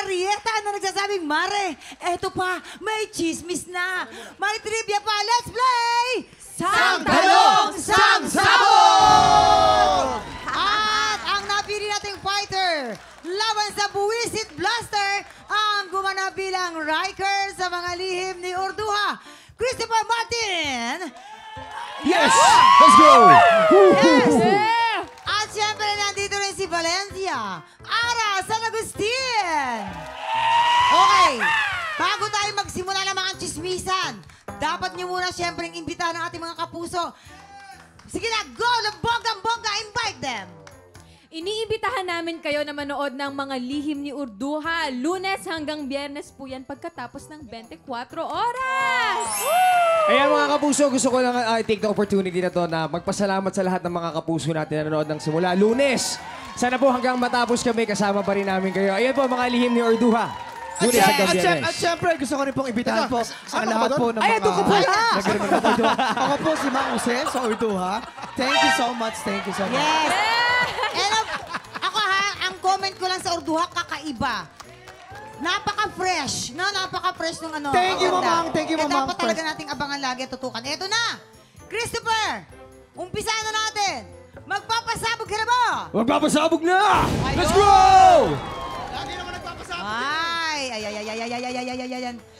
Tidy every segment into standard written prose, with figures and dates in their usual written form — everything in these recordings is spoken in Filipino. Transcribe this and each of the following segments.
Arieta na nagsasabing, Mare, eto pa, may chismis na. May trivia pa. Let's play! Sang Tanong, Sang Sabog! At ang napili nating fighter, laban sa Buwisit Blaster, ang gumanap bilang Riker sa mga lihim ni Urduha, Christopher Martin! Yes! Let's go! Yes! At syempre, nandito rin si Valencia, Ara San Agustin! Okay, bago tayo magsimula ng mga chismisan, dapat niyo muna syempre imbitahan ang ating mga kapuso. Sige na, go! Bonggang-bongga, invite them! Iniimbitahan namin kayo na manood ng mga lihim ni Urduha. Lunes hanggang Biyernes po yan pagkatapos ng 24 oras! Ayan mga kapuso, gusto ko lang take the opportunity na to na magpasalamat sa lahat ng mga kapuso natin na nanood ng simula Lunes. Sana po hanggang matapos kami, kasama pa rin namin kayo. Ayan po mga lihim ni Urduha. Lunes hanggang Biyernes. At syempre, gusto ko rin pong imbitahan po ang lahat po ng mga... Ay, ito ko pala! Nagrimar ng Urduha. Ako po si Mang Jose sa Urduha. Thank you so much, thank you so much. Yes! And ako ha, ang comment ko lang sa Urduha, kakaiba. Napaka-fresh, no? Napaka-fresh ng ano. Thank you, agenda. Mamang. Thank you, Mamang. Dapat talaga nating abangan lagi at tutukan. Eto na! Christopher! Umpisahan na natin! Magpapasabog ka na ba? Magpapasabog na! Let's go! Lagi naman nagpapasama. Ay.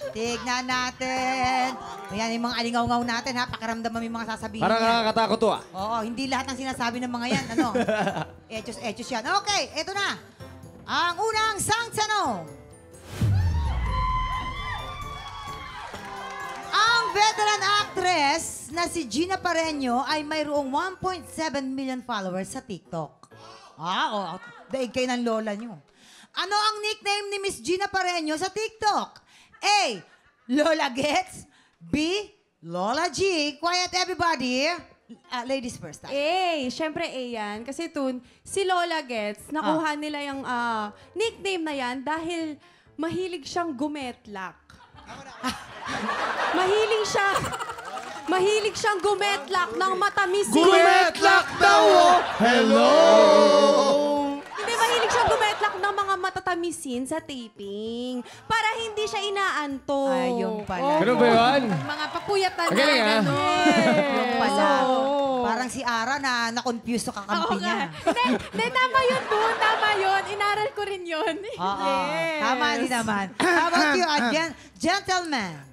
Tignan natin. Ayan yung mga alingaw-ngaw natin ha. Pakiramdam mo yung mga sasabihin Parang niya. nakakatakot to ah. Oo, hindi lahat ng sinasabi ng mga yan. Ano? Etos yan. Okay, eto na. Ang unang sang tanong. Ang veteran actress na si Gina Pareño ay mayroong 1.7 million followers sa TikTok. Daig kayo ng lola nyo. Ano ang nickname ni Miss Gina Pareño sa TikTok? A. Lola Gets. B. Lola G. Quiet everybody. Ladies first. Syempre A yan. Kasi Tun, si Lola Gets, nakuha nila yung nickname na yan dahil mahilig siyang gumetlak. Mahilig siyang gumetlak ng matamis. Gumetlak daw! Hello! Hindi, mahilig siyang gumetlak ng mga matatamisin sa taping para hindi siya inaanto. Ay, yung pala. Ganun ba yun? Mga papuyatan na, Magaling, ah. gano'n. Yung pala. Oo. Parang si Ara na na-confuse sa kakampi Oo niya. nga. Hindi, tama yun, Tun. Tama yun. Inaral ko rin yun. Oo. Tama din naman. How about you, gentleman?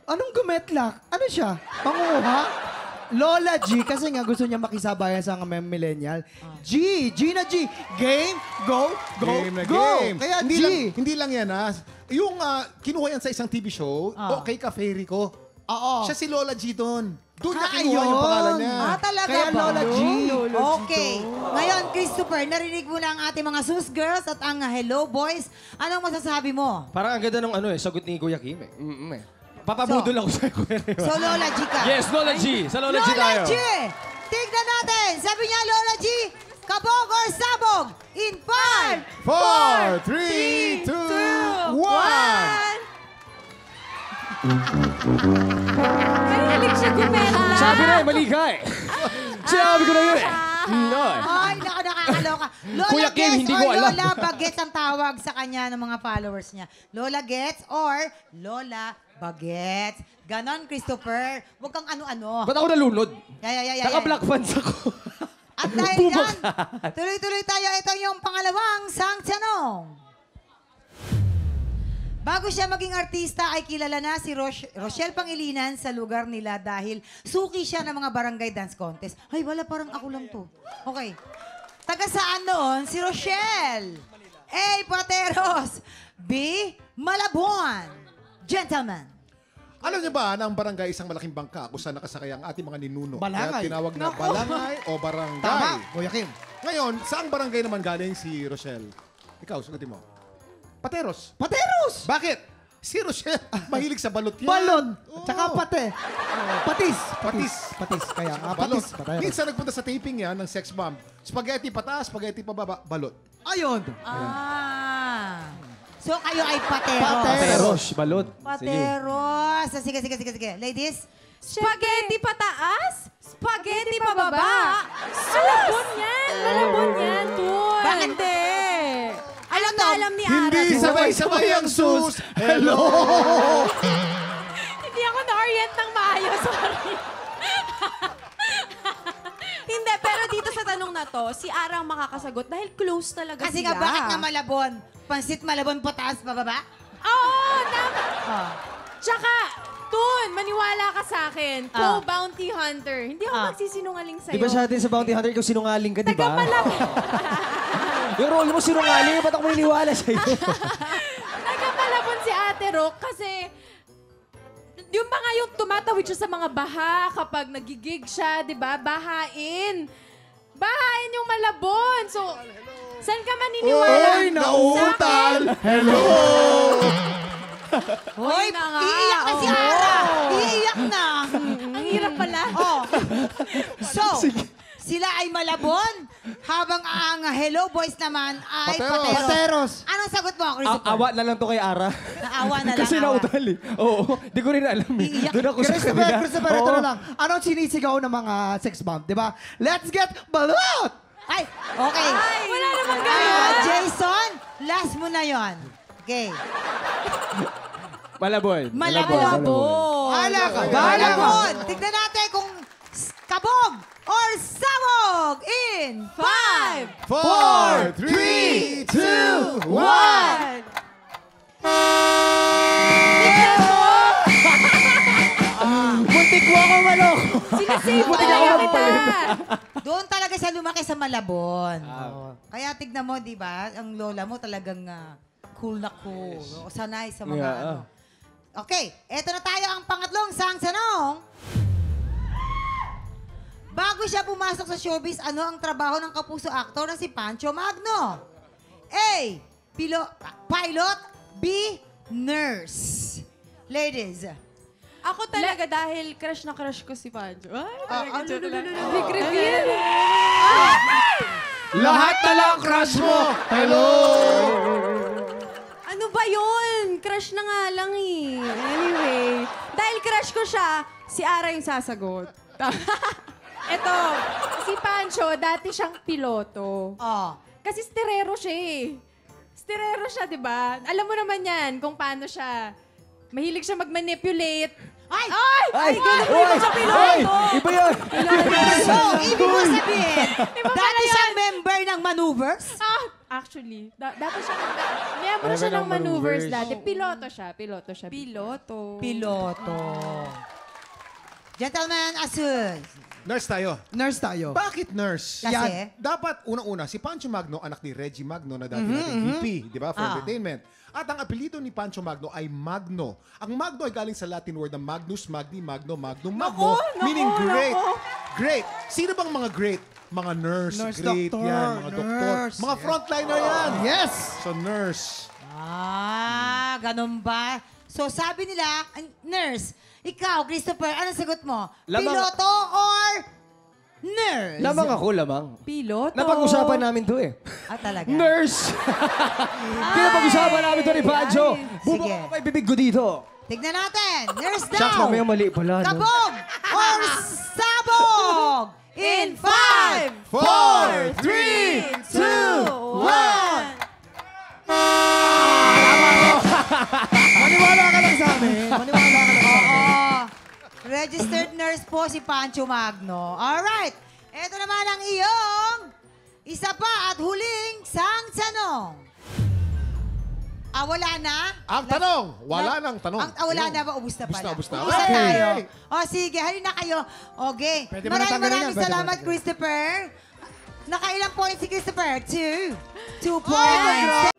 Anong gumetlak? Ano siya? Panguha? Lola G, kasi nga gusto niya makisabayan sa mga millennial. Gina G. Game, go, Game na go. game. Kaya hindi G. hindi lang yan ha. Yung kinuha yan sa isang TV show, kay Cafe Rico. Oo. Siya si Lola G doon. Doon niya Ah, kinuha yung ayun. pangalan niya. Talaga Kaya ba? Lola G. Okay. Ngayon, Christopher, narinig mo na ang ating mga sus girls at ang hello boys. Anong masasabi mo? Parang ang ganda ng sagot ni Kuya Kim eh. Papabudol ako sa Kuya Kim. So, Lola G ka. Yes, Lola G. Sa Lola G tayo. Lola G! Tignan natin. Sabi niya, Lola G, kabog or sabog? In 5, 4, 3, 2, 1. Mahilig siya gumetlak. Sabi na eh, mali ka eh. Sabi ko na yun eh. No eh. Ay, nakakaloka. Lola Kuya Kim, Gets hindi or ko alam. Lola Bagets ang tawag sa kanya ng mga followers niya. Lola Gets or Lola Bagets. Ganon, Christopher. Huwag kang ano-ano. Ba't ako nalunod? Yeah. Naka-black fans ako. At dahil yan, tuloy-tuloy tayo. Ito yung pangalawang sang tanong. Bago siya maging artista, ay kilala na si Rochelle Pangilinan sa lugar nila dahil suki siya ng mga barangay dance contest. Ay, wala, parang ako lang to. Okay. Taga saan noon si Rochelle? A. Pateros. B. Malabon. Gentlemen. Alam niyo ba na ang barangay isang malaking bangka kung saan nakasakay ang ating mga ninuno? Balangay. Kaya tinawag na balangay o barangay. Tama, Kuya Kim. Ngayon, saang barangay naman galing si Rochelle? Ikaw, sagutin mo. Pateros. Pateros! Bakit? Si Rochelle, mahilig sa balot yan. Balon. Oo. Tsaka pate. Patis. Patis. Patis. Kaya nga, Balot. patis. Pateros. Minsan nagpunta sa taping yan ng sex bomb. Spaghetti pataas, spaghetti pababa, balot. Ayun. So, kayo ay Pateros. Pateros, balot. Pateros. Sige. Ladies? Spaghetti pataas, spaghetti pababa. Malabon yan, Tun. Bakit? Hindi. Alam alam na to. alam ni Ara. Hindi to. sabay-sabay ang sus. Hello! Hindi ako na-orient ng maayos. Sorry. Hindi, pero dito sa tanong na to, si Ara ang makakasagot dahil close talaga Kasi sila. nga, bakit nga Malabon? Pansit Malabon, pataas, pababa? Oo, tama. Oh. Tsaka, Tun, maniwala ka sa akin. Ah. Bounty Hunter. Hindi ako Ah. magsisinungaling sa'yo. Di ba sa atin sa Bounty Hunter, ikaw sinungaling ka, di ba? Taga-Malabon. Yung role mo sinungaling, ba't ako maniniwala sa'yo? Taga-Malabon si Ate Rock kasi yung mga yung tumatawid siya sa mga baha kapag nagigig siya, di ba? Bahain. Bahain yung Malabon. So, saan ka maniniwala? Oy, nauutal! Hello! Hoy, na nga. iiyak na si Oo. Ara. Iiyak na. Ang hirap pala. Oh. So, sila ay Malabon, habang ang Hello Boys naman ay Pateros. Pateros. Pateros. Anong sagot mo, Christopher? Awa na lang to kay Ara. Naawa na lang. Kasi awa. nautal eh. Oo, di ko rin alam eh. Iiyak. Doon ako sa Christopher, kabila. Christopher, ito Oo. na lang. Anong sinisigaw ng mga sex bomb, di ba? Let's get balot! Ay, okay. Wala naman Ah, ganun. Jason, last mo na yon. Okay. Malabon. Malabon. Hala ka. Malabon. Tignan natin kung kabog or sabog in 5, 4, 3, 2, 1. Muntik mo ako manok. Sinasave talaga kita. Doon talaga siya lumaki sa Malabon. Oo. Kaya tignan mo, di ba? Ang lola mo talagang cool na cool. Oo, sanay sa mga Yeah. ano. Okay, eto na tayo ang pangatlong sang-sanong. Bago siya pumasok sa showbiz, ano ang trabaho ng kapuso actor na si Pancho Magno? A. Pilot. B. Nurse. Ladies. Ako talaga dahil crush na crush ko si Pancho. Ay, Big reveal. Lahat na lang crush mo. Hello! Ano ba yun? Crush na nga lang eh. Anyway, dahil crush ko siya, si Ara yung sasagot. Ito, si Pancho, dati siyang piloto. Oh. Kasi sterero siya eh. Sterero siya, di ba? Alam mo naman yan kung paano siya. Mahilig siya mag-manipulate. Ay! Ay! Ay! ganun po Oy! yung sa piloto. Oy! Iba yun! So, ibig mo sabihin, Iba dati pala siyang member ng maneuvers? Actually, dati siya, miyembro Member siya ng ng maneuvers maneuvers. dati. Piloto siya. Piloto. Piloto. Gentlemen, asus. Nurse tayo. Nurse tayo. Bakit nurse? Kasi? Yan, dapat unang-una, si Pancho Magno, anak ni Reggie Magno na dati nating VP, di ba, for entertainment. At ang apelido ni Pancho Magno ay Magno. Ang Magno ay galing sa Latin word na Magnus, Magni, Magno, Magnum, Magno, meaning great. Great. Sino bang mga great? Mga nurse, Nurse, great doctor, yan, mga doktor. nurse. Mga frontliner yan. Yes! So nurse. Ganun ba? So, sabi nila, nurse, ikaw, Christopher, anong sagot mo? Lamang- Piloto or nurse? Lamang ako, lamang. Piloto. Napag-usapan namin to eh. Ah, talaga? Nurse! Pinapag-usapan namin to ni Pancho. Sige. Bubok ako kay bibig ko dito. Tignan natin. Nurse daw. Shucks, mamaya mali pala. No? Kabog or sabog? In 5, 4, 3, 2, 1. Maniwala ka lang sa amin. Maniwala ka lang sa amin. Oo. Registered nurse po si Pancho Magno. Alright. Ito naman ang iyong isa pa at huling sang-sanong. Wala na? Ang tanong, wala nang tanong. Wala na ba? Ubus na Ubus pala. na, ubus na. Ubus na Okay. tayo. O sige, halina kayo. Okay. Pwede mo na tanggalin yan, Maraming pwede mo na salamat, tanggalin. Christopher. Nakailang points si Christopher? 2. 2 points.